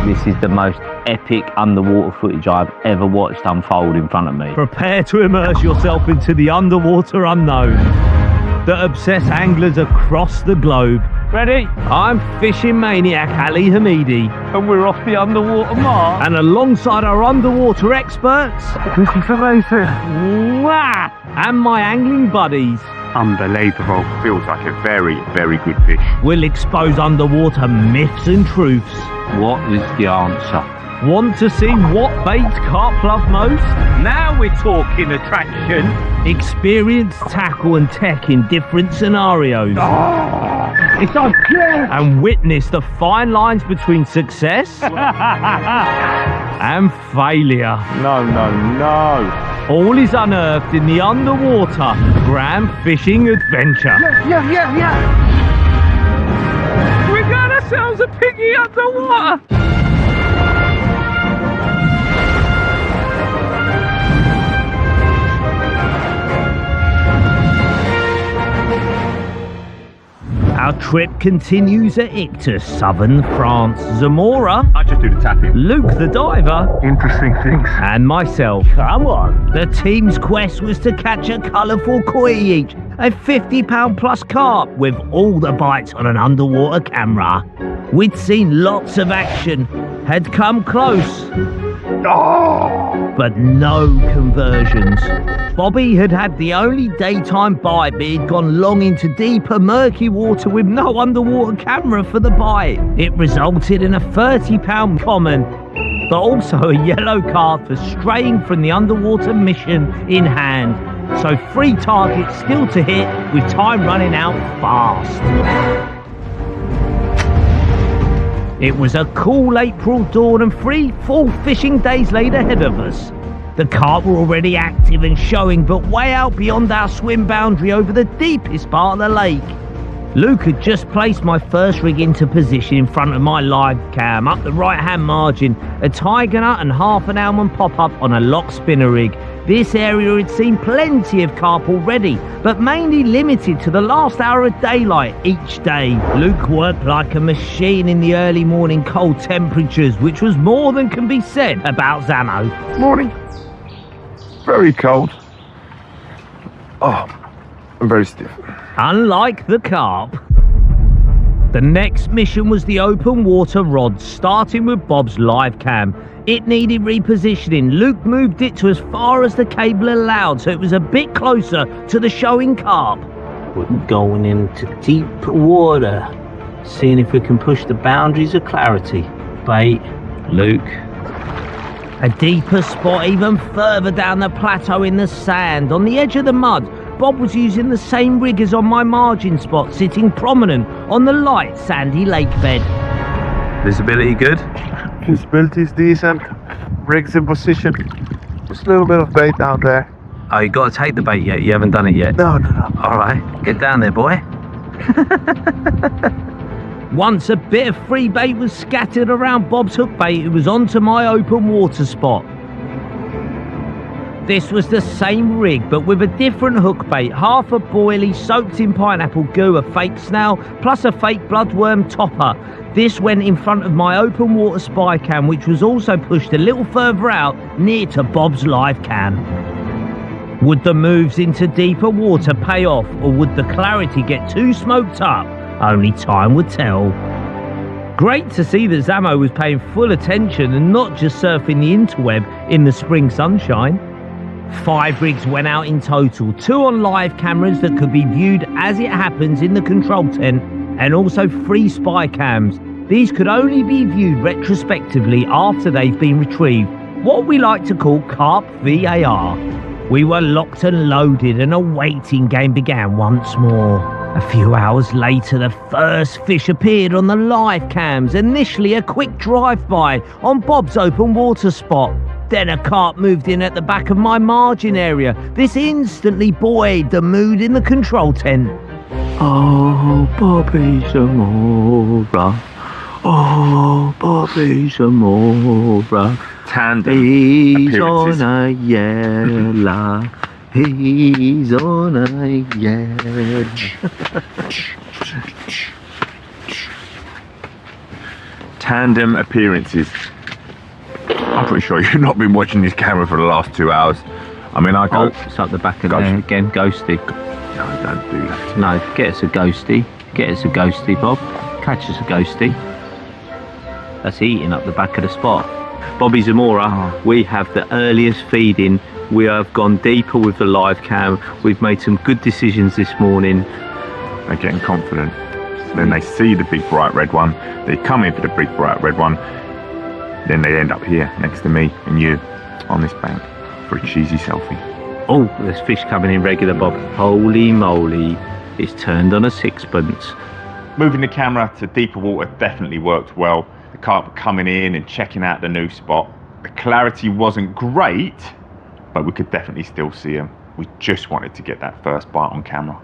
This is the most epic underwater footage I've ever watched unfold in front of me. Prepare to immerse yourself into the underwater unknown that obsess anglers across the globe. Ready? I'm fishing maniac Ali Hamidi, and we're off the underwater mark. And alongside our underwater experts, mwah, and my angling buddies. Unbelievable. Feels like a very, very good fish. We'll expose underwater myths and truths. What is the answer? Want to see what baits carp love most? Now we're talking attraction. Experience tackle and tech in different scenarios. It's on clear! And witness the fine lines between success and failure. No. All is unearthed in the underwater grand fishing adventure. Yeah. We got ourselves a piggy underwater. Our trip continues at Ictus, southern France. Zamora, I just do the tapping. Luke the diver, Interesting things. and myself. Come on. The team's quest was to catch a colourful koi each, a £50 plus carp with all the bites on an underwater camera. We'd seen lots of action, had come close, but no conversions. Bobby had had the only daytime bite, but he'd gone long into deeper, murky water with no underwater camera for the bite. It resulted in a £30 common, but also a yellow card for straying from the underwater mission in hand. So 3 targets still to hit, with time running out fast. It was a cool April dawn, and 3 full fishing days laid ahead of us. The carp were already active and showing, but way out beyond our swim boundary over the deepest part of the lake. Luke had just placed my first rig into position in front of my live cam, up the right hand margin, a tiger nut and half an almond pop up on a lock spinner rig. This area had seen plenty of carp already, but mainly limited to the last hour of daylight each day. Luke worked like a machine in the early morning cold temperatures, which was more than can be said about Zamo. Morning. Very cold. Oh, I'm very stiff. Unlike the carp, the next mission was the open water rod, starting with Bob's live cam. It needed repositioning. Luke moved it to as far as the cable allowed, so it was a bit closer to the showing carp. We're going into deep water, seeing if we can push the boundaries of clarity. Bait, Luke. A deeper spot even further down the plateau in the sand, on the edge of the mud. Bob was using the same rig as on my margin spot, sitting prominent on the light sandy lake bed. Visibility good? Visibility is decent. Rig's in position. Just a little bit of bait down there. Oh, you got to take the bait yet? You haven't done it yet? No. All right, get down there, boy. Once a bit of free bait was scattered around Bob's hook bait, it was onto my open water spot. This was the same rig, but with a different hook bait, half a boilie soaked in pineapple goo, a fake snail, plus a fake bloodworm topper. This went in front of my open water spy cam, which was also pushed a little further out, near to Bob's live cam. Would the moves into deeper water pay off, or would the clarity get too smoked up? Only time would tell. Great to see that Zamo was paying full attention and not just surfing the interweb in the spring sunshine. 5 rigs went out in total, 2 on live cameras that could be viewed as it happens in the control tent, and also 3 spy cams. These could only be viewed retrospectively after they've been retrieved, what we like to call carp VAR. We were locked and loaded, and a waiting game began once more. A few hours later, the first fish appeared on the live cams. Initially a quick drive-by on Bob's open water spot. Then a carp moved in at the back of my margin area. This instantly buoyed the mood in the control tent. Oh, Bobby Zamora. Oh, Bobby Zamora. Tandem He's appearances. on a yellow. He's on a yellow. tandem appearances. I'm pretty sure you've not been watching this camera for the last 2 hours. I mean, I go... Oh, it's up the back of there again, ghosty. No, don't do that. No, get us a ghosty. Get us a ghosty, Bob. Catch us a ghosty. That's eating up the back of the spot. Bobby Zamora, we have the earliest feeding. We have gone deeper with the live cam. We've made some good decisions this morning. They're getting confident. Then they see the big bright red one. They come in for the big bright red one. Then they end up here next to me and you on this bank for a cheesy selfie. Oh, there's fish coming in regular, Bob. Holy moly. It's turned on a sixpence. Moving the camera to deeper water definitely worked well. The carp coming in and checking out the new spot. The clarity wasn't great, but we could definitely still see them. We just wanted to get that first bite on camera.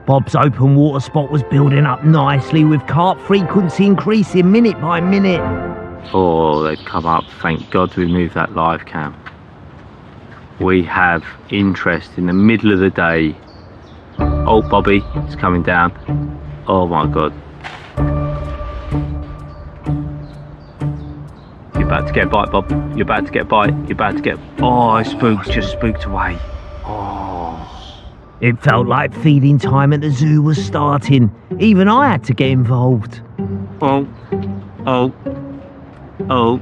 Bob's open water spot was building up nicely with carp frequency increasing minute by minute. Oh, they've come up. Thank God we moved that live cam. We have interest in the middle of the day. Oh, Bobby, it's coming down. Oh my God. You're about to get a bite, Bob. You're about to get a bite. You're about to get... Oh, I just spooked away. Oh. It felt like feeding time at the zoo was starting. Even I had to get involved. Oh. Oh. Oh.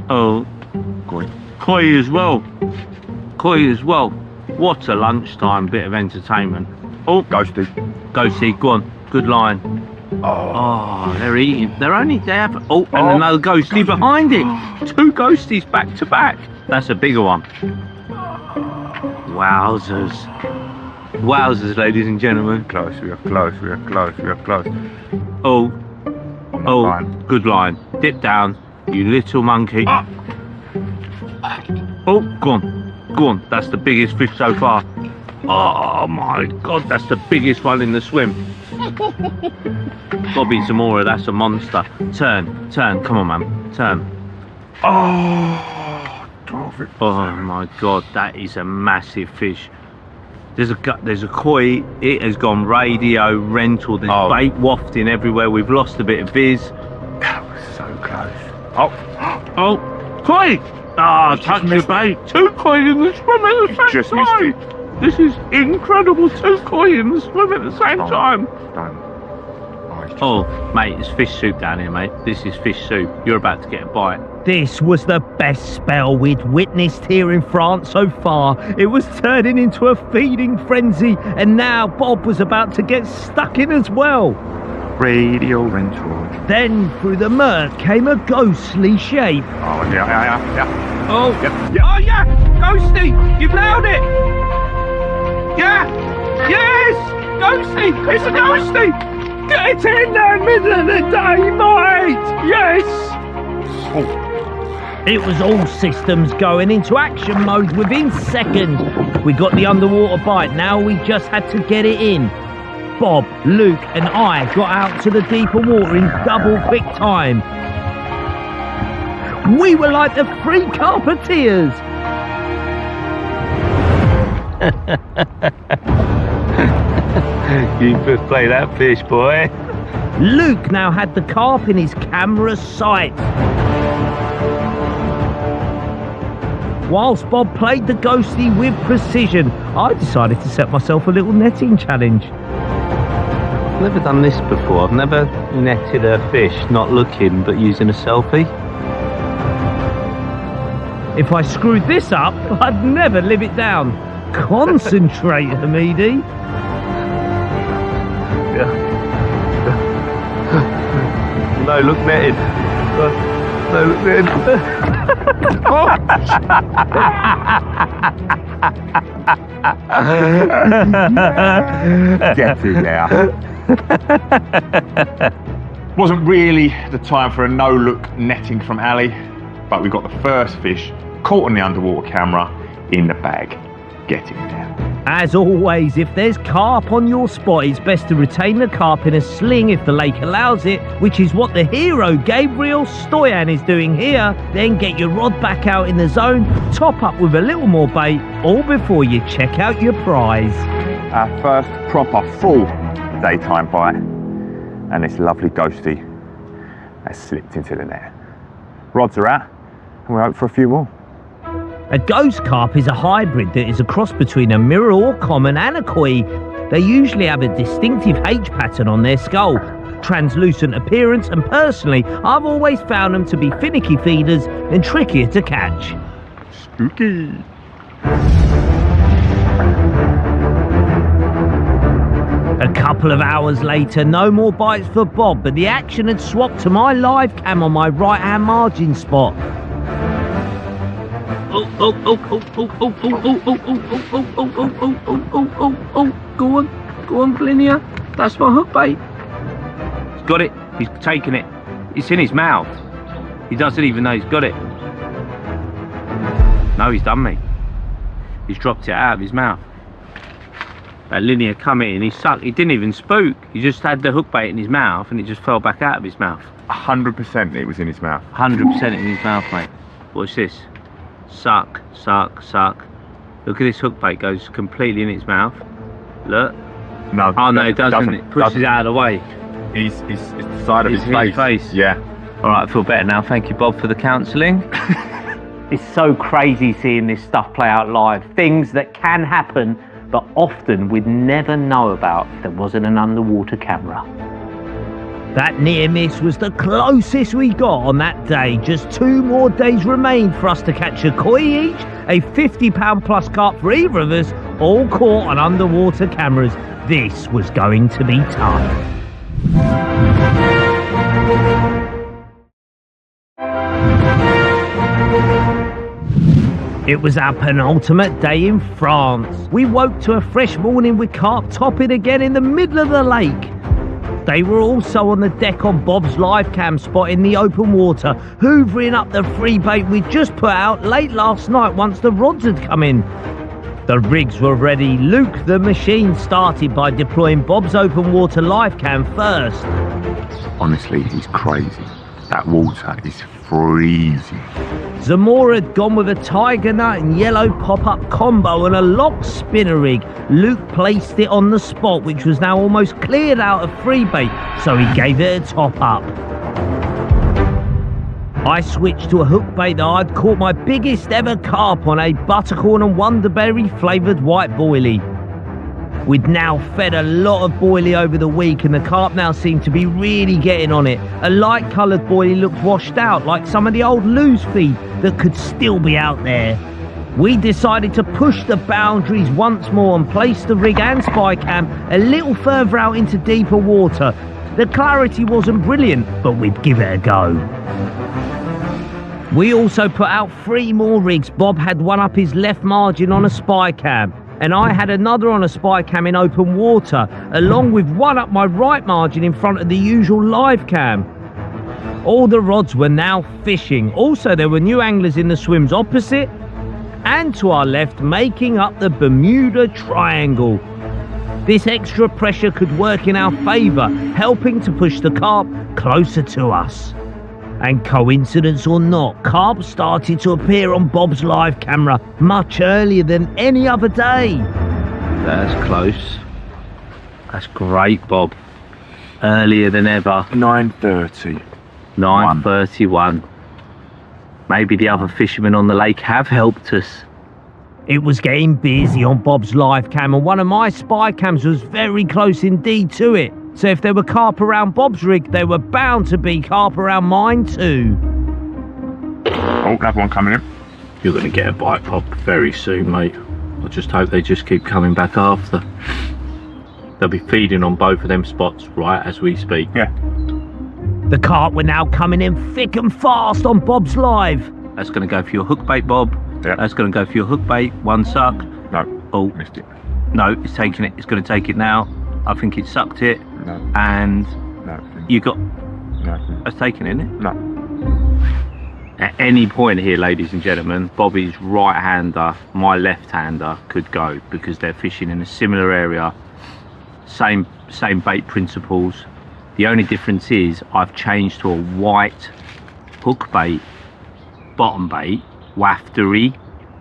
Oh. Koi as well. Koi as well. What a lunchtime bit of entertainment. Oh. Ghosty. Ghosty, go on. Good line. Oh, they're eating. They have. Oh, and another ghosty behind it. 2 ghosties back to back. That's a bigger one. Wowzers. Wowzers, ladies and gentlemen. Close, we are close, we are close, we are close. Oh. Oh, line. good line. Dip down, you little monkey. Oh, go on. Go on. That's the biggest fish so far. Oh my God, that's the biggest one in the swim. Bobby Zamora, that's a monster. Turn, come on, man, turn. Oh my God, that is a massive fish. There's a koi. It has gone radio rental. There's bait wafting everywhere. We've lost a bit of viz. That was so close. Oh, koi! Ah, touch the bait. 2 koi in the swim at the same Just time. missed it. This is incredible. 2 koi in the swim at the same time. Oh, mate, it's fish soup down here, mate. This is fish soup. You're about to get a bite. This was the best spell we'd witnessed here in France so far. It was turning into a feeding frenzy, and now Bob was about to get stuck in as well. Radio rental. Then through the murk came a ghostly shape. Oh, yeah. Oh, Yep. Oh, yeah! Ghosty! You've nailed it! Yeah! Yes! Ghosty! It's a ghosty! Get in there, middle of the day, mate! Yes! It was all systems going into action mode within seconds. We got the underwater bite, now we just had to get it in. Bob, Luke and I got out to the deeper water in double quick time. We were like the 3 carpeters. You could play that fish, boy. Luke now had the carp in his camera sight. Whilst Bob played the ghosty with precision, I decided to set myself a little netting challenge. I've never done this before. I've never netted a fish not looking but using a selfie. If I screwed this up, I'd never live it down. Concentrate, Hamidi. No, look netted. No, look netted. Get in there. Wasn't really the time for a no-look netting from Ali, but we got the first fish caught on the underwater camera in the bag. Get in there. As always, if there's carp on your spot, it's best to retain the carp in a sling if the lake allows it, which is what the hero Gabriel Stoyan is doing here. Then get your rod back out in the zone, top up with a little more bait, all before you check out your prize. Our first proper full daytime bite, and this lovely ghosty They slipped into the net. Rods are out, and we hope for a few more. A ghost carp is a hybrid that is a cross between a mirror or common and a koi. They usually have a distinctive H pattern on their skull, translucent appearance, and personally, I've always found them to be finicky feeders and trickier to catch. Spooky. A couple of hours later, no more bites for Bob, but the action had swapped to my live cam on my right hand margin spot. Oh, go on, Glinia. That's my hook bait. He's got it, he's taken it. It's in his mouth. He doesn't even know he's got it. No, he's done me. He's dropped it out of his mouth. That linear come in, he sucked, he didn't even spook. He just had the hook bait in his mouth and it just fell back out of his mouth. 100% it was in his mouth. 100% in his mouth, mate. Watch this. Suck, suck, suck. Look at this hook bait, goes completely in his mouth. Look. No. Oh no, it doesn't. It pushes it out of the way. It's the side of his face. Yeah. Alright, I feel better now. Thank you, Bob, for the counselling. It's so crazy seeing this stuff play out live. Things that can happen, but often we'd never know about if there wasn't an underwater camera. That near miss was the closest we got on that day. Just 2 more days remained for us to catch a koi each, a £50 plus carp for either of us, all caught on underwater cameras. This was going to be tough. It was our penultimate day in France. We woke to a fresh morning with carp topping again in the middle of the lake. They were also on the deck on Bob's live cam spot in the open water, hoovering up the free bait we'd just put out late last night once the rods had come in. The rigs were ready. Luke, the machine, started by deploying Bob's open water live cam first. Honestly, he's crazy. That water is freezing. Zamora had gone with a tiger nut and yellow pop-up combo and a lock spinner rig. Luke placed it on the spot, which was now almost cleared out of freebait, so he gave it a top up. I switched to a hook bait that I'd caught my biggest ever carp on, a buttercorn and wonderberry flavoured white boilie. We'd now fed a lot of boilie over the week and the carp now seemed to be really getting on it. A light coloured boilie looked washed out, like some of the old loose feed that could still be out there. We decided to push the boundaries once more and place the rig and spy cam a little further out into deeper water. The clarity wasn't brilliant, but we'd give it a go. We also put out 3 more rigs. Bob had one up his left margin on a spy cam, and I had another on a spy cam in open water, along with one up my right margin in front of the usual live cam. All the rods were now fishing. Also, there were new anglers in the swims opposite and to our left, making up the Bermuda Triangle. This extra pressure could work in our favour, helping to push the carp closer to us. And coincidence or not, carp started to appear on Bob's live camera much earlier than any other day. That's close. That's great, Bob. Earlier than ever. 9:30. 9:31. Maybe the other fishermen on the lake have helped us. It was getting busy on Bob's live cam, and one of my spy cams was very close indeed to it. So if there were carp around Bob's rig, there were bound to be carp around mine too. Oh, another one coming in. You're going to get a bite, Bob, very soon, mate. I just hope they just keep coming back after. They'll be feeding on both of them spots right as we speak. Yeah. The carp were now coming in thick and fast on Bob's live. That's going to go for your hook bait, Bob. Yeah. That's going to go for your hook bait. One suck. No. Oh, Missed it. no, it's taking it. It's going to take it now. I think it sucked it. No. And No. you got... No. That's taken, isn't it? No. At any point here, ladies and gentlemen, Bobby's right-hander, my left-hander could go, because they're fishing in a similar area. Same bait principles. The only difference is I've changed to a white hook bait, bottom bait, waftery,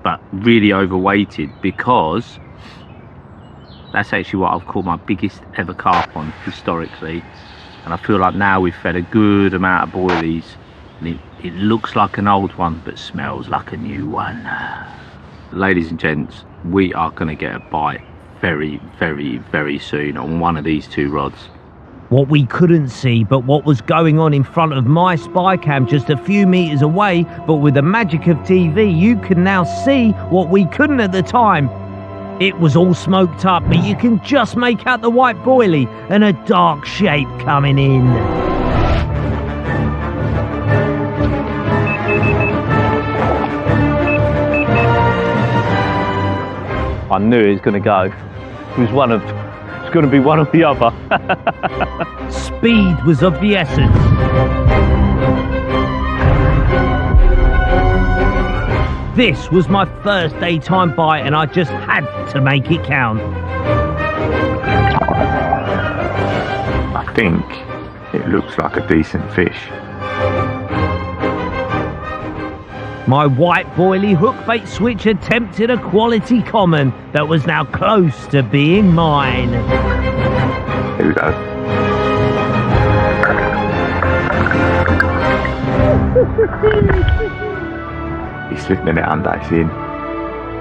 but really overweighted, because that's actually what I've caught my biggest ever carp on historically. And I feel like now we've fed a good amount of boilies. And it looks like an old one, but smells like a new one. Ladies and gents, we are going to get a bite very, very, very soon on one of these two rods. What we couldn't see, but what was going on in front of my spy cam just a few meters away, but with the magic of TV, you can now see what we couldn't at the time. It was all smoked up, but you can just make out the white boilie and a dark shape coming in. I knew it was going to go. It was going to be one or the other. Speed was of the essence. This was my first daytime bite and I just had to make it count. I think it looks like a decent fish. My white boilie hookbait switch attempted a quality common that was now close to being mine. Here we go. He's slipping it under, it's in.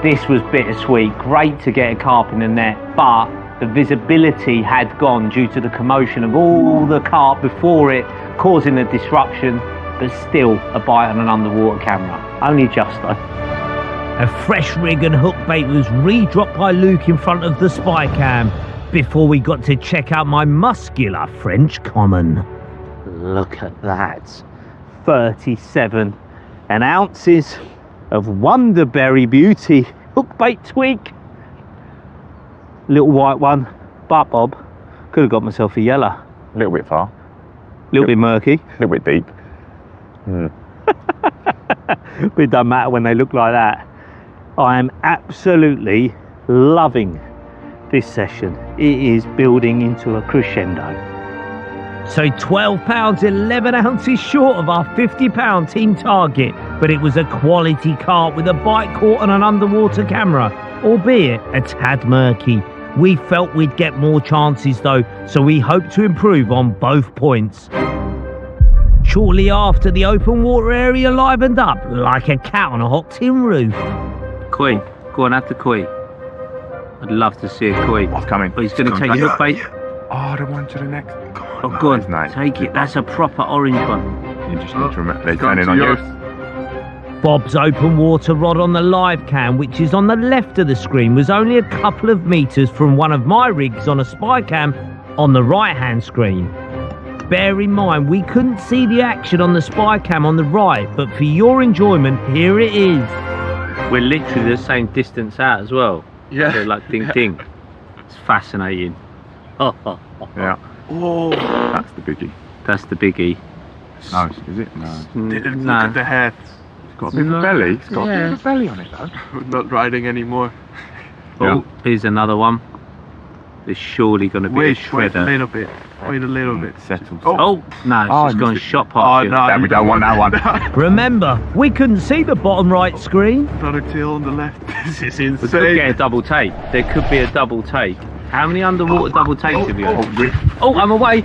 This was bittersweet, great to get a carp in the net, but the visibility had gone due to the commotion of all the carp before it, causing a disruption, but still a bite on an underwater camera. Only just though. A fresh rig and hook bait was re-dropped by Luke in front of the spy cam before we got to check out my muscular French common. Look at that. 37 ounces of Wonderberry Beauty hook bait tweak. Little white one, but Bob, could have got myself a yellow. A little bit far. A little bit murky. A little bit deep. But it doesn't matter when they look like that. I am absolutely loving this session. It is building into a crescendo. So 12 pounds, 11 ounces short of our 50-pound team target, but it was a quality carp with a bite caught on an underwater camera, albeit a tad murky. We felt we'd get more chances though, so we hope to improve on both points. Shortly after, the open water area livened up like a cat on a hot tin roof. Koi, go on, have the koi. I'd love to see a koi. What's coming? Oh, he's going to take your hook bait. Oh, the one to the next. Oh, go on, take it. That's a proper orange one. You just need to remember, they're turning on you. Bob's open water rod on the live cam, which is on the left of the screen, was only a couple of meters from one of my rigs on a spy cam on the right hand screen. Bear in mind, we couldn't see the action on the spy cam on the right, but for your enjoyment, here it is. We're literally the same distance out as well. Yeah. So like ding ding. It's fascinating. Yeah. Oh, that's the biggie. That's the biggie. No, is it? No. Didn't look at the head. It's got a bit of a belly. It's got a bit of a belly on it though. We're not riding anymore. Oh, here's another one. There's surely going to be a shredder. Wait a little bit. Wait a little bit. Settled. Oh, no, it's just gone shot past you. No, we don't want that one. Remember, we couldn't see the bottom right screen. Another tail on the left. This is We could insane. get a double take. There could be a double take. How many underwater double takes have you had? Oh, I'm away.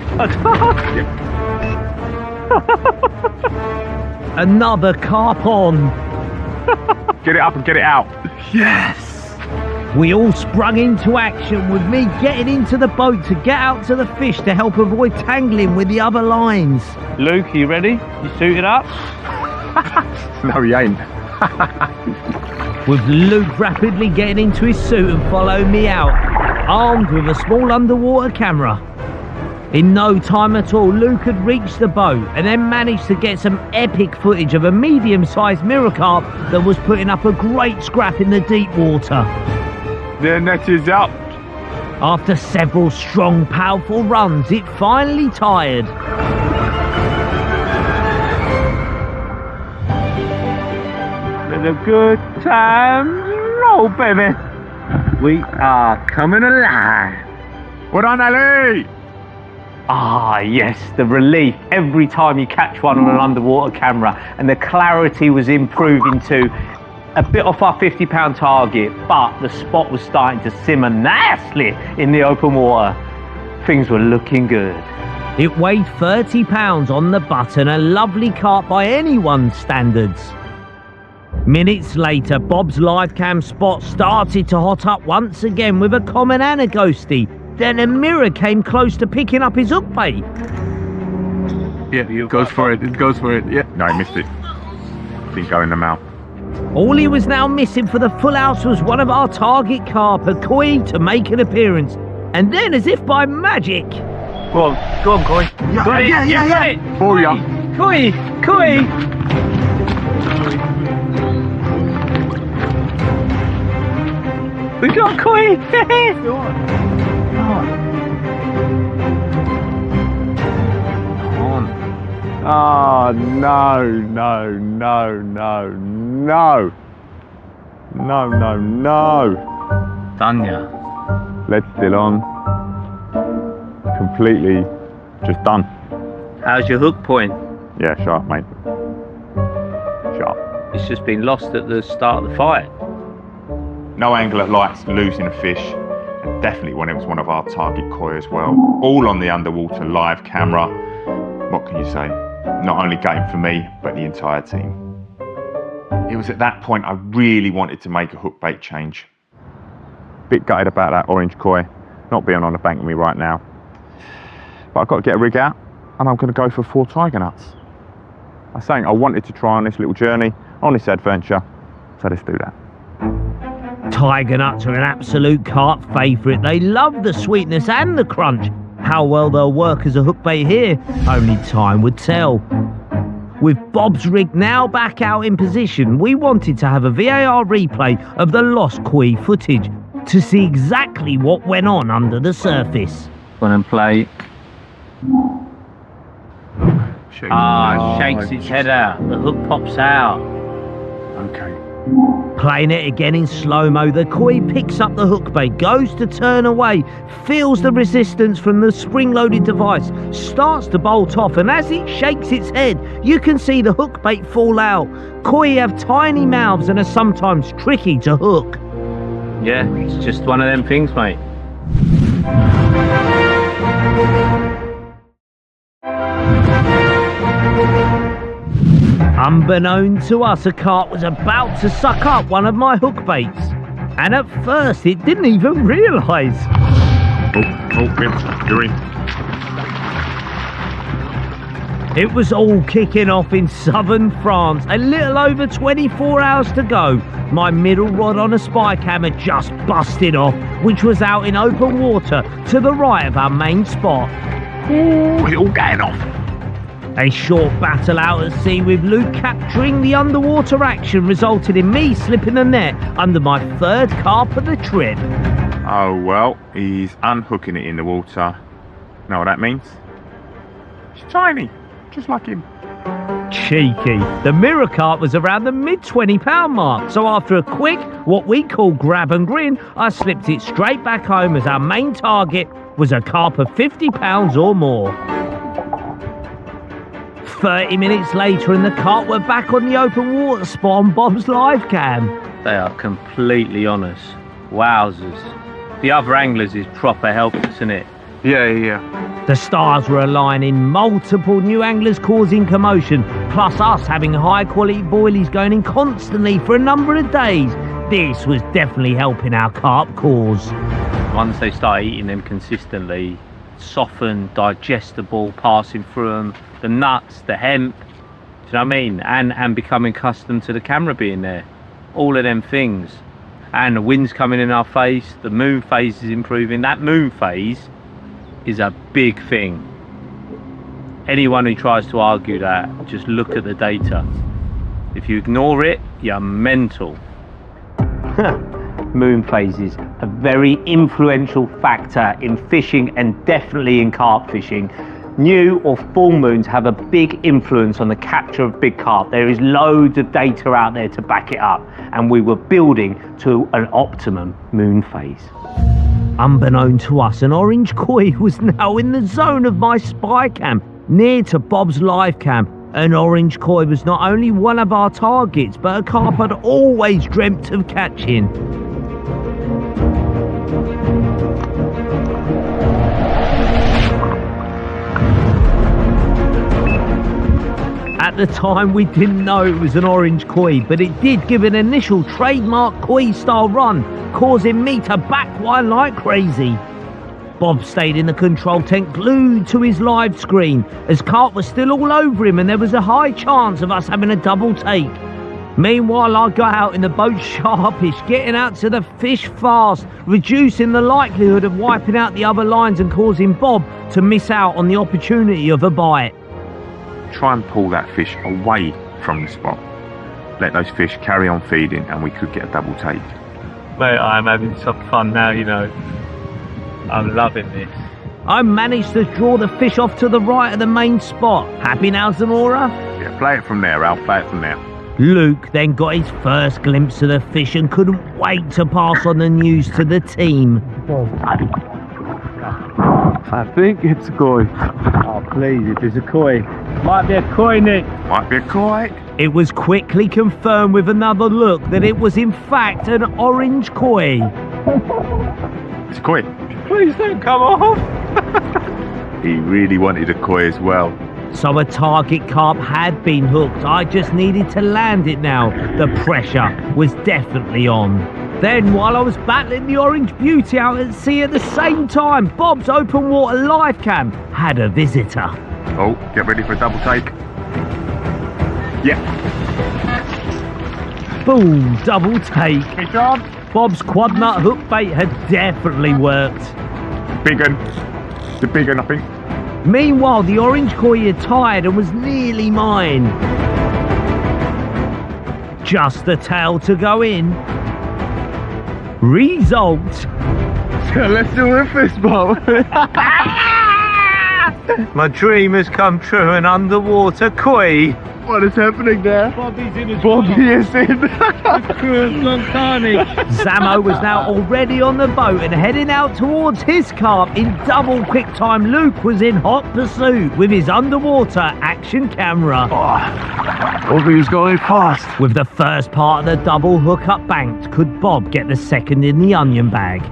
Another carp on. Get it up and get it out. Yes. We all sprung into action with me getting into the boat to get out to the fish to help avoid tangling with the other lines. Luke, are you ready? You suited up? No, he ain't. With Luke rapidly getting into his suit and following me out, armed with a small underwater camera. In no time at all, Luke had reached the boat and then managed to get some epic footage of a medium-sized mirror carp that was putting up a great scrap in the deep water. The net is up. After several strong, powerful runs, it finally tired. With the good times roll, baby. We are coming alive. Well done, Ali. Ah, yes, the relief every time you catch one on an underwater camera, and the clarity was improving too. A bit off our 50-pound target, but the spot was starting to simmer nicely in the open water. Things were looking good. It weighed 30 pounds on the button, a lovely carp by anyone's standards. Minutes later, Bob's live cam spot started to hot up once again with a common and a ghostie. Then a mirror came close to picking up his hook bait. Yeah, it goes for it. It goes for it. Yeah. No, he missed it. Didn't go in the mouth. All he was now missing for the full house was one of our target carp, a koi, to make an appearance. And then, as if by magic... Go on, Koi. Yeah. For ya. Koi! We got koi! Oh, no. Done ya. Lead still on. Completely just done. How's your hook point? Yeah, sharp, mate. Sharp. It's just been lost at the start of the fight. No angler likes losing a fish, and definitely when it was one of our target koi as well. All on the underwater live camera. What can you say? Not only game for me, but the entire team. It was at that point I really wanted to make a hook bait change. Bit gutted about that orange koi not being on the bank with me right now. But I've got to get a rig out, and I'm going to go for 4 tiger nuts. I was saying I wanted to try on this little journey, on this adventure, so let's do that. Tiger nuts are an absolute carp favourite. They love the sweetness and the crunch. How well they'll work as a hook bait here, only time would tell. With Bob's rig now back out in position, we wanted to have a VAR replay of the lost koi footage to see exactly what went on under the surface. Go on and play. Shakes Shakes its head out. The hook pops out. Okay. Playing it again in slow-mo, the koi picks up the hook bait, goes to turn away, feels the resistance from the spring-loaded device, starts to bolt off, and as it shakes its head, you can see the hook bait fall out. Koi have tiny mouths and are sometimes tricky to hook. Yeah, it's just one of them things, mate. Unbeknown to us, a carp was about to suck up one of my hook baits. And at first, it didn't even realise. You're in. It was all kicking off in southern France. A little over 24 hours to go. My middle rod on a spy cam had just busted off, which was out in open water to the right of our main spot. Ooh, it's all going off. A short battle out at sea with Luke capturing the underwater action resulted in me slipping the net under my 3rd carp of the trip. Oh well, he's unhooking it in the water. Know what that means? It's tiny, just like him. Cheeky. The mirror carp was around the mid £20 mark, so after a quick, what we call grab and grin, I slipped it straight back home as our main target was a carp of £50 or more. 30 minutes later and the carp were back on the open water spot on Bob's live cam. They are completely on us. Wowzers. The other anglers is proper helpless, isn't it? Yeah. The stars were aligning, multiple new anglers causing commotion, plus us having high quality boilies going in constantly for a number of days. This was definitely helping our carp cause. Once they start eating them consistently, softened, digestible, passing through them, the nuts, the hemp, do you know what I mean? And becoming accustomed to the camera being there. All of them things. And the wind's coming in our face, the moon phase is improving. That moon phase is a big thing. Anyone who tries to argue that, just look at the data. If you ignore it, you're mental. Moon phases, a very influential factor in fishing and definitely in carp fishing. New or full moons have a big influence on the capture of big carp. There is loads of data out there to back it up, and we were building to an optimum moon phase. Unbeknown to us, an orange koi was now in the zone of my spy cam, near to Bob's live cam. An orange koi was not only one of our targets, but a carp I'd always dreamt of catching. At the time, we didn't know it was an orange koi, but it did give an initial trademark koi-style run, causing me to backwind like crazy. Bob stayed in the control tent glued to his live screen, as carp was still all over him and there was a high chance of us having a double take. Meanwhile, I got out in the boat sharpish, getting out to the fish fast, reducing the likelihood of wiping out the other lines and causing Bob to miss out on the opportunity of a bite. Try and pull that fish away from the spot. Let those fish carry on feeding and we could get a double take. Mate, I'm having some fun now, you know. I'm loving this. I managed to draw the fish off to the right of the main spot. Happy now, Zamora? Yeah, play it from there, Al, play it from there. Luke then got his first glimpse of the fish and couldn't wait to pass on the news to the team. I think it's a koi. Oh, please, if it's a koi. Might be a koi, Nick. Might be a koi. It was quickly confirmed with another look that it was in fact an orange koi. It's a koi. Please don't come off. He really wanted a koi as well. So a target carp had been hooked. I just needed to land it now. The pressure was definitely on. Then, while I was battling the orange beauty out at sea at the same time, Bob's open water live cam had a visitor. Oh, get ready for a double take. Yeah. Boom, double take. Fish on. Bob's quad nut hook bait had definitely worked. Big one. The big one, I think. Meanwhile, the orange koi had tired and was nearly mine. Just the tail to go in. Result. Let's do a fist bump. My dream has come true, an underwater koi. What is happening there? Bobby's in his Bobby is in. Zamo was now already on the boat and heading out towards his carp in double quick time. Luke was in hot pursuit with his underwater action camera. Bobby is going fast. With the first part of the double hookup banked, could Bob get the second in the onion bag?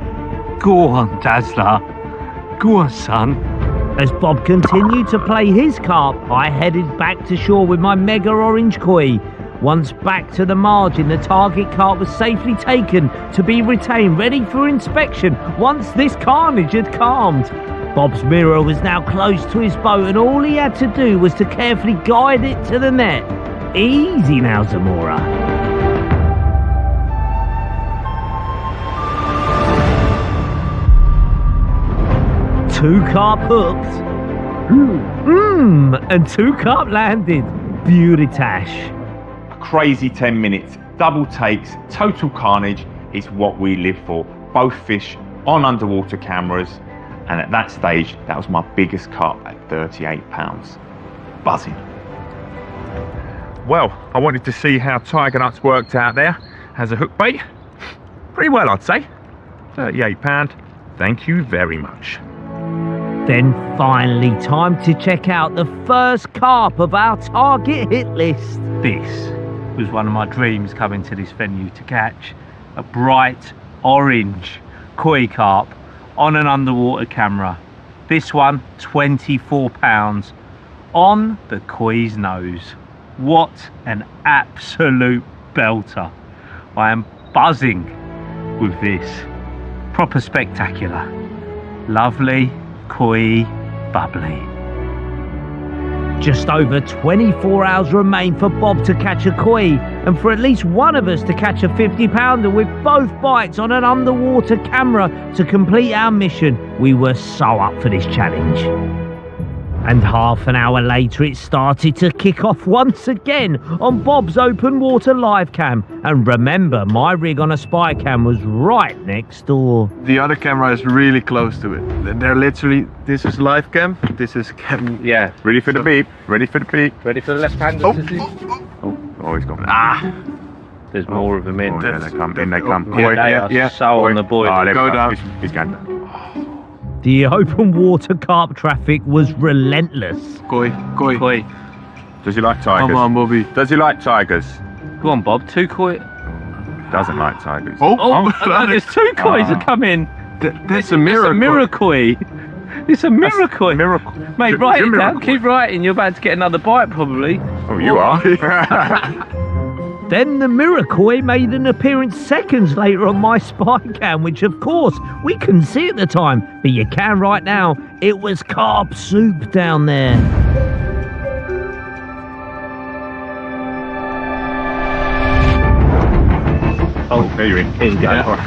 Go on, Dazzler. Go on, son. As Bob continued to play his carp, I headed back to shore with my mega orange koi. Once back to the margin, the target carp was safely taken to be retained, ready for inspection once this carnage had calmed. Bob's mirror was now close to his boat and all he had to do was to carefully guide it to the net. Easy now, Zamora. Two carp hooked. And two carp landed. Beauty-tash. A crazy 10 minutes, double takes, total carnage is what we live for. Both fish on underwater cameras, and at that stage, that was my biggest carp at 38 pounds. Buzzing. Well, I wanted to see how tiger nuts worked out there as a hook bait. Pretty well, I'd say. 38 pound. Thank you very much. Then finally, time to check out the first carp of our target hit list. This was one of my dreams, coming to this venue to catch a bright orange koi carp on an underwater camera. This one, 24 pounds on the koi's nose. What an absolute belter. I am buzzing with this. Proper spectacular. Lovely, koi, bubbly. Just over 24 hours remain for Bob to catch a koi and for at least one of us to catch a 50-pounder with both bites on an underwater camera to complete our mission. We were so up for this challenge. And half an hour later it started to kick off once again on Bob's open water live cam. And remember, my rig on a spy cam was right next door. The other camera is really close to it. They're literally, this is live cam, this is cam. Yeah, Ready for the beep, ready for the beep. ready for the left hand? Oh, he's gone. Ah! There's more of them in. Oh, yeah, they come, in they come. They are so on the boil. Oh, Go down. He's going down. The open water carp traffic was relentless. Koi. Koi. Does he like tigers? Come on, Bobby. Does he like tigers? Go on, Bob. Two koi. Doesn't like tigers. Oh, there's two kois that come in. That's a mirror. That's a mirror koi. It's a miracle. Miracle. Mate, write it down. Miracle. Keep writing. You're about to get another bite, probably. Oh, you are. Then the Miracle made an appearance seconds later on my spy cam, which of course we couldn't see at the time, but you can right now. It was carp soup down there. Oh, there you're in. Here you go. Yeah. All right.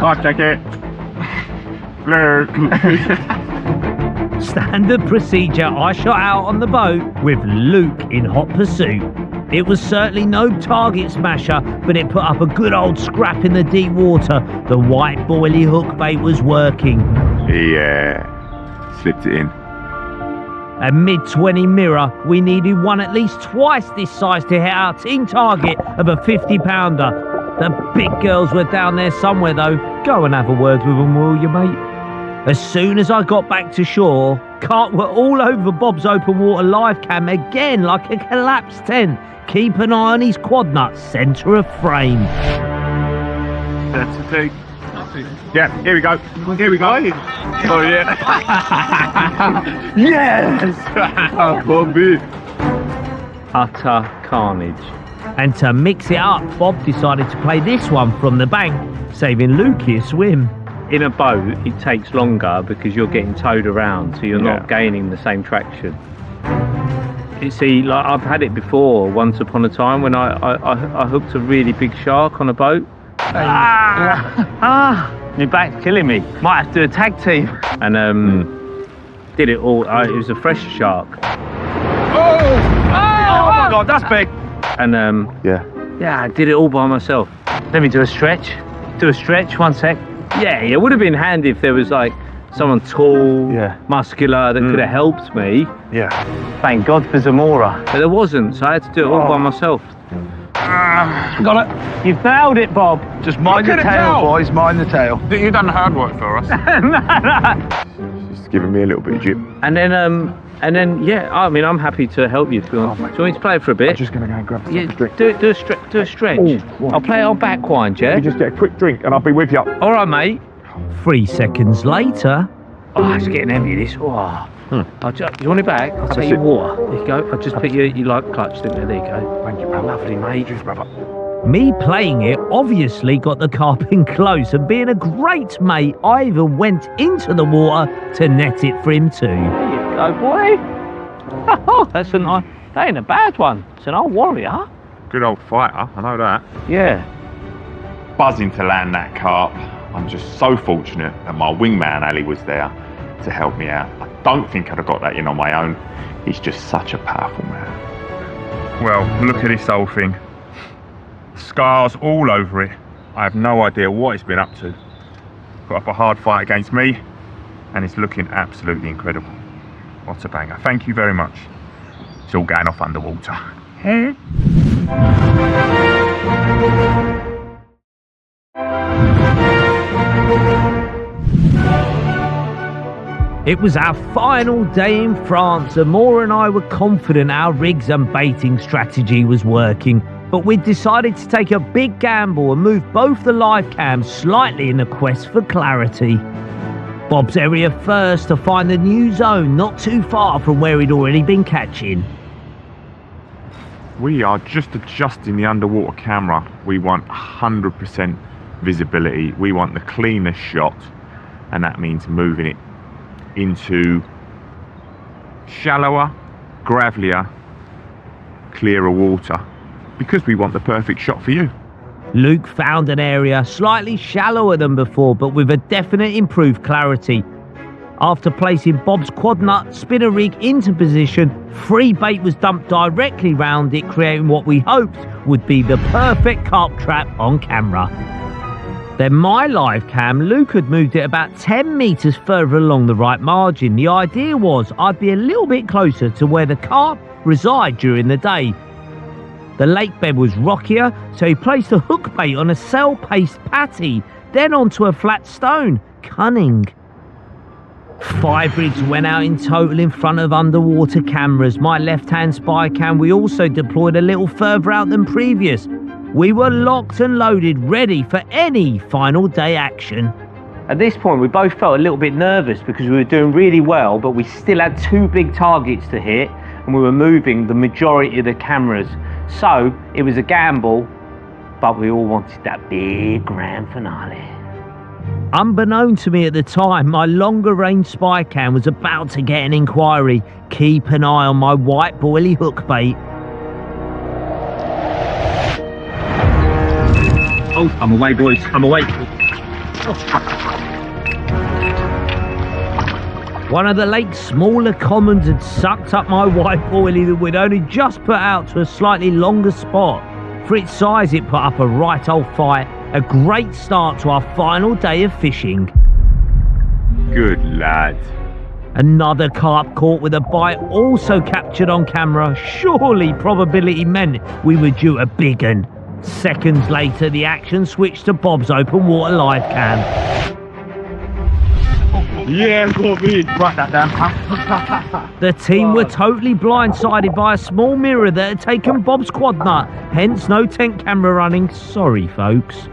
I'll take it. Luke. Standard procedure, I shot out on the boat with Luke in hot pursuit. It was certainly no target smasher, but it put up a good old scrap in the deep water. The white boilie hook bait was working. Yeah. Slipped it in. A mid-20 mirror, we needed one at least twice this size to hit our team target of a 50-pounder. The big girls were down there somewhere though. Go and have a word with them, will you, mate? As soon as I got back to shore, carp were all over Bob's open water live cam again like a collapsed tent. Keep an eye on his quad nut, centre of frame. That's the thing. Yeah, here we go. Here we go. Oh, yeah. Yes! Bobby. Utter carnage. And to mix it up, Bob decided to play this one from the bank, saving Lukey a swim. In a boat, it takes longer because you're getting towed around, so you're not gaining the same traction. You see, like I've had it before. Once upon a time, when I hooked a really big shark on a boat. My back's killing me. Might have to do a tag team. And did it all. It was a fresh shark. Oh my God, that's big. And Yeah. I did it all by myself. Let me do a stretch. Do a stretch. 1 sec. Yeah, it would have been handy if there was like someone tall, muscular that could have helped me. Yeah. Thank God for Zamora. But there wasn't, so I had to do it all by myself. Got it. You've nailed it, Bob. Just mind the tail, boys. Mind the tail. You've done the hard work for us. Just giving me a little bit of jip. And then, yeah, I mean, I'm happy to help you if you want. Do you want me to play it for a bit? I'm just going to go and grab Yeah, a drink. do a stretch. I'll play it on backwind, yeah? You just get a quick drink and I'll be with you. All right, mate. 3 seconds later, Oh, it's getting heavy, this. Oh. You want it back? I'll take you water. There you go. I'll just put you like clutch, didn't I? There you go. Thank you, brother. Lovely, mate. Cheers, brother. me playing it obviously got the carp in close, and being a great mate, I even went into the water to net it for him too. There you go, boy. Oh, that ain't a bad one. It's an old warrior. Good old fighter, I know that. Yeah. Buzzing to land that carp. I'm just so fortunate that my wingman Ali was there to help me out. I don't think I'd have got that in on my own. He's just such a powerful man. Well, look at this whole thing. Scars all over it. I have no idea what it's been up to. Put up a hard fight against me, and it's looking absolutely incredible. What a banger. Thank you very much. It's all going off underwater. It was our final day in France, and Moore and I were confident our rigs and baiting strategy was working, but we decided to take a big gamble and move both the live cams slightly in the quest for clarity. Bob's area first to find a new zone not too far from where he'd already been catching. We are just adjusting the underwater camera. We want 100% visibility. We want the cleanest shot, and that means moving it into shallower, gravelier, clearer water, because we want the perfect shot for you. Luke found an area slightly shallower than before, but with a definite improved clarity. After placing Bob's quad nut spinner rig into position, free bait was dumped directly round it, creating what we hoped would be the perfect carp trap on camera. Then my live cam, Luke had moved it about 10 metres further along the right margin. The idea was I'd be a little bit closer to where the carp reside during the day. The lake bed was rockier, so he placed a hook bait on a cell paste patty, then onto a flat stone. Cunning. 5 rigs went out in total in front of underwater cameras. My left-hand spy cam we also deployed a little further out than previous. We were locked and loaded, ready for any final day action. At this point, we both felt a little bit nervous because we were doing really well, but we still had 2 big targets to hit, and we were moving the majority of the cameras. So it was a gamble, but we all wanted that big grand finale. Unbeknown to me at the time, my longer range spy cam was about to get an inquiry. Keep an eye on my white boilie hook bait. Oh, I'm away, boys. I'm away. One of the lake's smaller commons had sucked up my white boilie that we'd only just put out to a slightly longer spot. For its size, it put up a right old fight. A great start to our final day of fishing. Good lad. Another carp caught with a bite, also captured on camera. Surely probability meant we were due a big un. Seconds later, the action switched to Bob's open water live cam. Yeah, Bobby. Write that down. The team were totally blindsided by a small mirror that had taken Bob's quad nut, hence no tent camera running. Sorry, folks.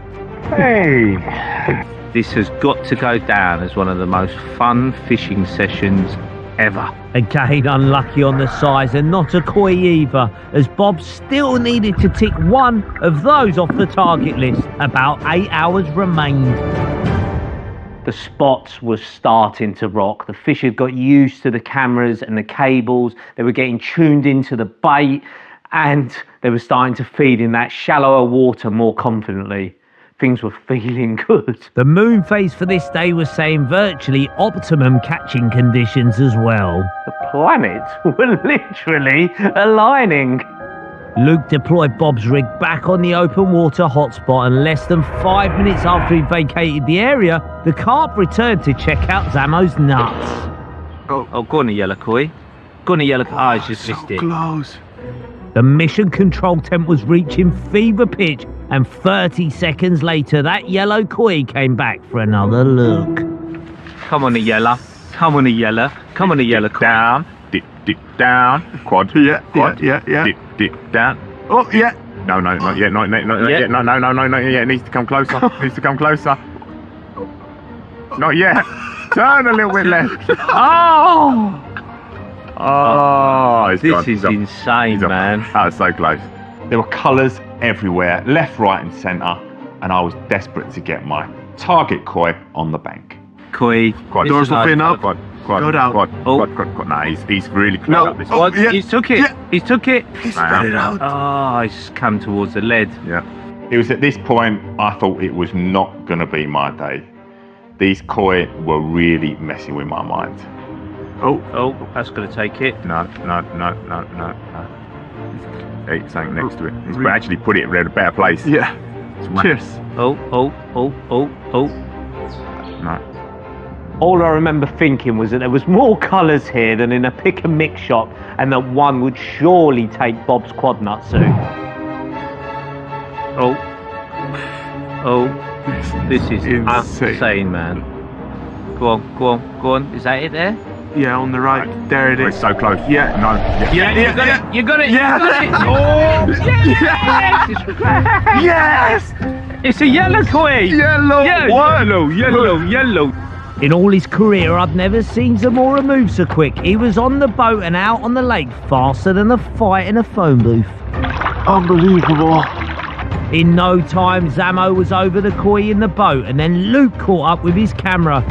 Hey. This has got to go down as one of the most fun fishing sessions ever. Again, unlucky on the size and not a koi either, as Bob still needed to tick one of those off the target list. About 8 hours remained. The spots were starting to rock. The fish had got used to the cameras and the cables. They were getting tuned into the bait, and they were starting to feed in that shallower water more confidently. Things were feeling good. The moon phase for this day was saying virtually optimum catching conditions as well. The planets were literally aligning. Luke deployed Bob's rig back on the open water hotspot, and less than 5 minutes after he vacated the area, the carp returned to check out Zamo's nuts. Oh, go on a yellow koi. Go on a yellow koi. I just missed it. Close. The mission control temp was reaching fever pitch, and 30 seconds later, that yellow koi came back for another look. Come on a yellow. Come on a yellow. Come on a yellow koi. Down. Dip down. Quad. Yeah. Dip down. Oh, yeah. No, not yet. Not yet. No, not yet. It needs to come closer. Needs to come closer. Not yet. Turn a little bit left. Oh! Oh, it's This gone. is insane, He's up. man. That was so close. There were colours everywhere, left, right and centre, and I was desperate to get my target koi on the bank. Koi. Quad. Dorsal fin up. Quad. Go down. Quad. Oh. Quad. Nah, he's really close No. up this Oh, one. yeah. He's took it. Yeah. He's took it. Spread it out. Oh, he's come towards the lead. Yeah. It was at this point I thought it was not going to be my day. These koi were really messing with my mind. Oh, that's going to take it. No. Hey, something next to it. He's actually put it in a better place. Yeah. Cheers. Oh. No. All I remember thinking was that there was more colours here than in a pick and mix shop, and that one would surely take Bob's quad nut suit. Oh, this is insane, man. Go on. Is that it there? Yeah, on the right. There it It's is. so close. Yeah. No. Yeah. You got it. Yeah. Oh, yes! It's a yellow koi. Yellow. Yellow. In all his career, I've never seen Zamora move so quick. He was on the boat and out on the lake faster than a fight in a phone booth. Unbelievable. In no time, Zamo was over the koi in the boat, and then Luke caught up with his camera,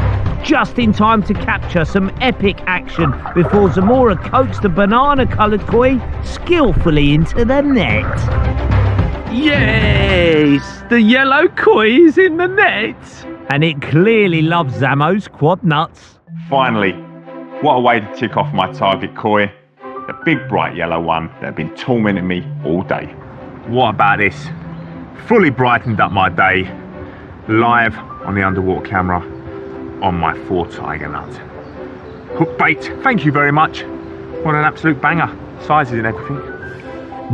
just in time to capture some epic action before Zamora coaxed the banana-coloured koi skillfully into the net. Yes, the yellow koi is in the net. And it clearly loves Zamo's quad nuts. Finally, what a way to tick off my target koi. The big bright yellow one that had been tormenting me all day. What about this? Fully brightened up my day. Live on the underwater camera on my 4 tiger nut. Hook bait, thank you very much. What an absolute banger. Sizes and everything.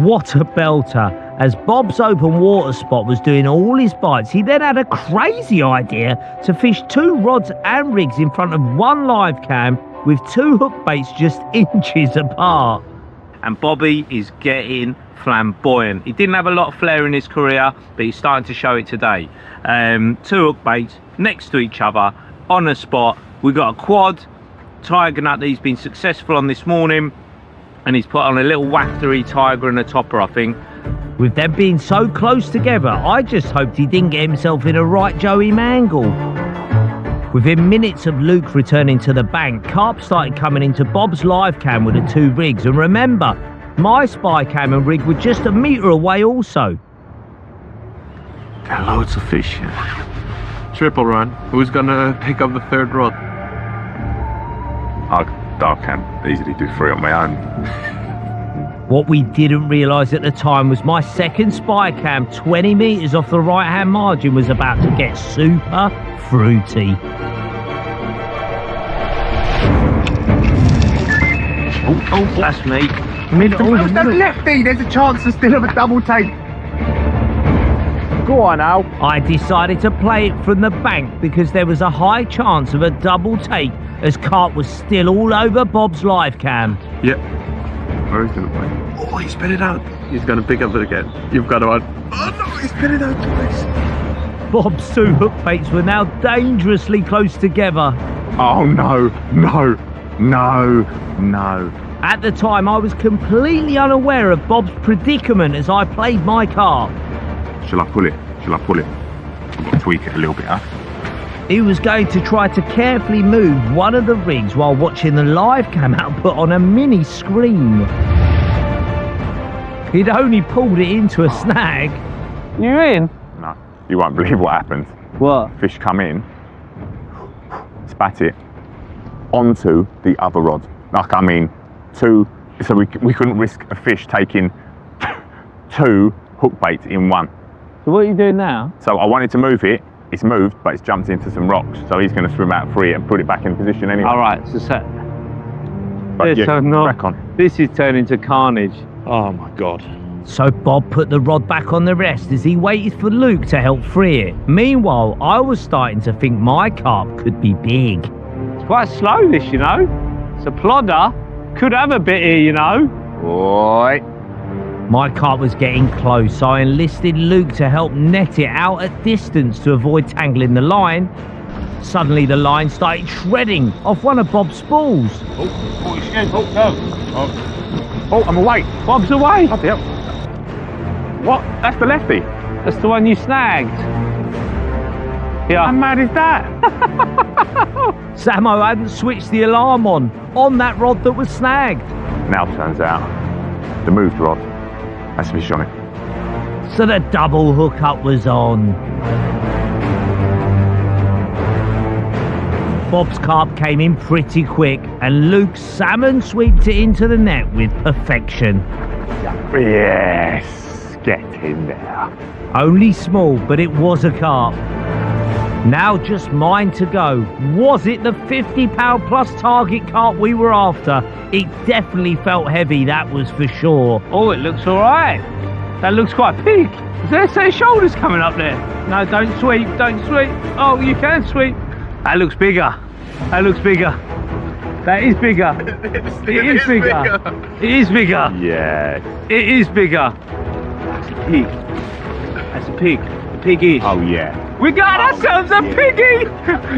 What a belter. As Bob's open water spot was doing all his bites, he then had a crazy idea to fish 2 rods and rigs in front of one live cam with 2 hook baits just inches apart. and Bobby is getting flamboyant. He didn't have a lot of flair in his career, but he's starting to show it today. 2 hook baits next to each other on a spot. We've got a quad tiger nut that he's been successful on this morning, and he's put on a little waftery tiger and a topper, I think. With them being so close together, I just hoped he didn't get himself in a right Joey Mangle. Within minutes of Luke returning to the bank, carp started coming into Bob's live cam with the 2 rigs, and remember, my spy cam and rig were just a metre away also. There are loads of fish here. Triple run. Who's gonna pick up the 3rd rod? I can easily do 3 on my own. What we didn't realise at the time was my second spy cam 20 metres off the right hand margin was about to get super fruity. Oh, that's me. Lefty, there's a chance to still have a double take. Go on now. I decided to play it from the bank because there was a high chance of a double take as carp was still all over Bob's live cam. Yep. Where is he gonna play? Oh, he spit it out. He's gonna pick up it again. You've got to run. Oh no, he spit it out twice. Bob's 2 hook baits were now dangerously close together. Oh no, no, no, no. At the time, I was completely unaware of Bob's predicament as I played my carp. Shall I pull it? Shall I pull it? I've got to tweak it a little bit, huh? He was going to try to carefully move one of the rigs while watching the live cam output on a mini screen. He'd only pulled it into a snag. You in? No, you won't believe what happened. What? Fish come in, spat it onto the other rod. Like, I mean, 2, so we couldn't risk a fish taking 2 hook baits in 1. So what are you doing now? So I wanted to move it. It's moved, but it's jumped into some rocks. So he's going to swim out free and put it back in position anyway. All right, so But yeah, so no, crack on. this is turning to carnage. Oh my god. So Bob put the rod back on the rest as he waited for Luke to help free it. Meanwhile, I was starting to think my carp could be big. It's quite slow, this, you know. It's a plodder. Could have a bit here, you know. Boy. My carp was getting close, so I enlisted Luke to help net it out at distance to avoid tangling the line. Suddenly the line started shredding off one of Bob's spools. Oh, I'm away. Bob's away. Bloody hell. What? That's the lefty. That's the one you snagged. Yeah. How mad is that? Samo hadn't switched the alarm on that rod that was snagged. Now turns out the moved rod has fish on it. So the double hookup was on. Bob's carp came in pretty quick and Luke's salmon sweeped it into the net with perfection. Yes, get in there. Only small, but it was a carp. Now just mine to go. Was it the 50-pound plus target carp we were after? It definitely felt heavy, that was for sure. Oh, it looks all right. That looks quite big. There's their shoulders coming up there. No, don't sweep, don't sweep. Oh, you can sweep. That looks bigger. That looks bigger. That is bigger. It is bigger. It is bigger. Yes. It is bigger. That's a pig. That's a pig. A piggy. Oh yeah. We got ourselves a piggy!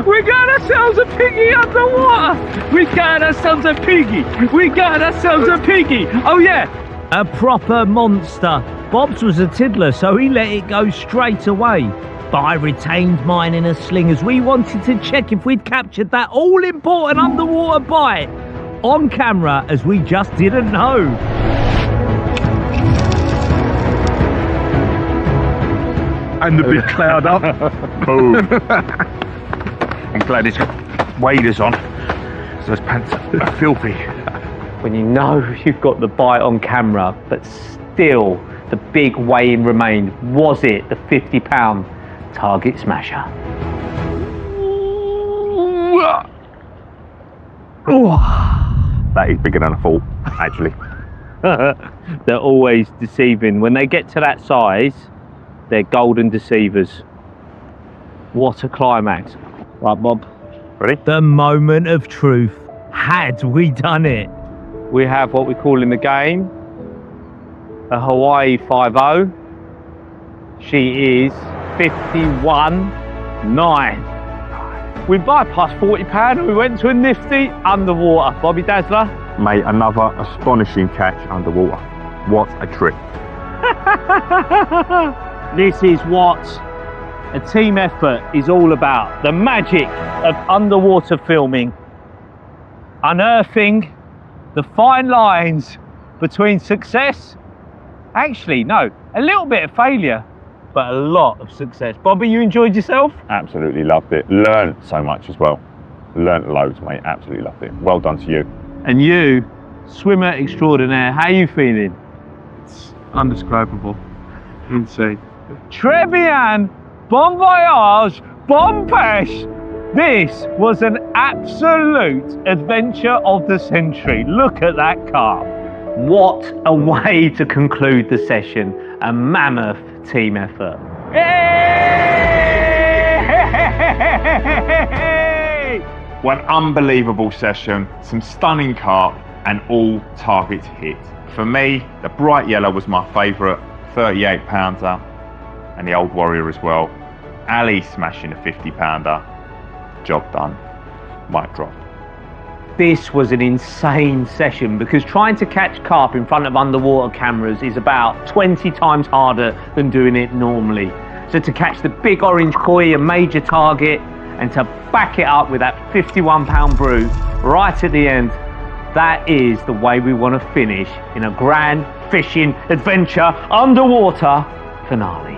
We got ourselves a piggy underwater! We got ourselves a piggy! We got ourselves a piggy! Oh yeah! A proper monster. Bob's was a tiddler, so he let it go straight away. But I retained mine in a sling as we wanted to check if we'd captured that all-important underwater bite on camera, as we just didn't know. And the big cloud up. Boom. I'm glad he's got waders on, so those pants are filthy. When you know you've got the bite on camera, but still the big weigh-in remained. Was it the 50-pound target smasher? That is bigger than I thought, actually. They're always deceiving. When they get to that size, they're golden deceivers. What a climax. Right, Bob. Ready? The moment of truth. Had we done it? we have what we call in the game a Hawaii 5-0. She is 51.9. We bypassed £40 and we went to a nifty underwater. Bobby Dazzler? Mate, another astonishing catch underwater. What a trip. This is what a team effort is all about. The magic of underwater filming. Unearthing the fine lines between success, actually no, a little bit of failure, but a lot of success. Bobby, you enjoyed yourself? Absolutely loved it. Learned so much as well. Learned loads, mate. Absolutely loved it. Well done to you. And you, swimmer extraordinaire, how are you feeling? It's undescribable. Insane. Très bien, bon voyage, bon pêche. This was an absolute adventure of the century. Look at that carp. What a way to conclude the session. A mammoth team effort. Hey! One unbelievable session, some stunning carp, and all targets hit. For me, the bright yellow was my favourite, 38 pounder, and the old warrior as well. Ali smashing a 50 pounder. Job done. Mic drop. This was an insane session because trying to catch carp in front of underwater cameras is about 20 times harder than doing it normally. So to catch the big orange koi, a major target, and to back it up with that 51-pound brute right at the end, that is the way we want to finish in a grand fishing adventure underwater finale.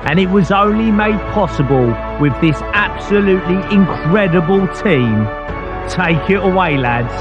And it was only made possible with this absolutely incredible team. Take it away, lads.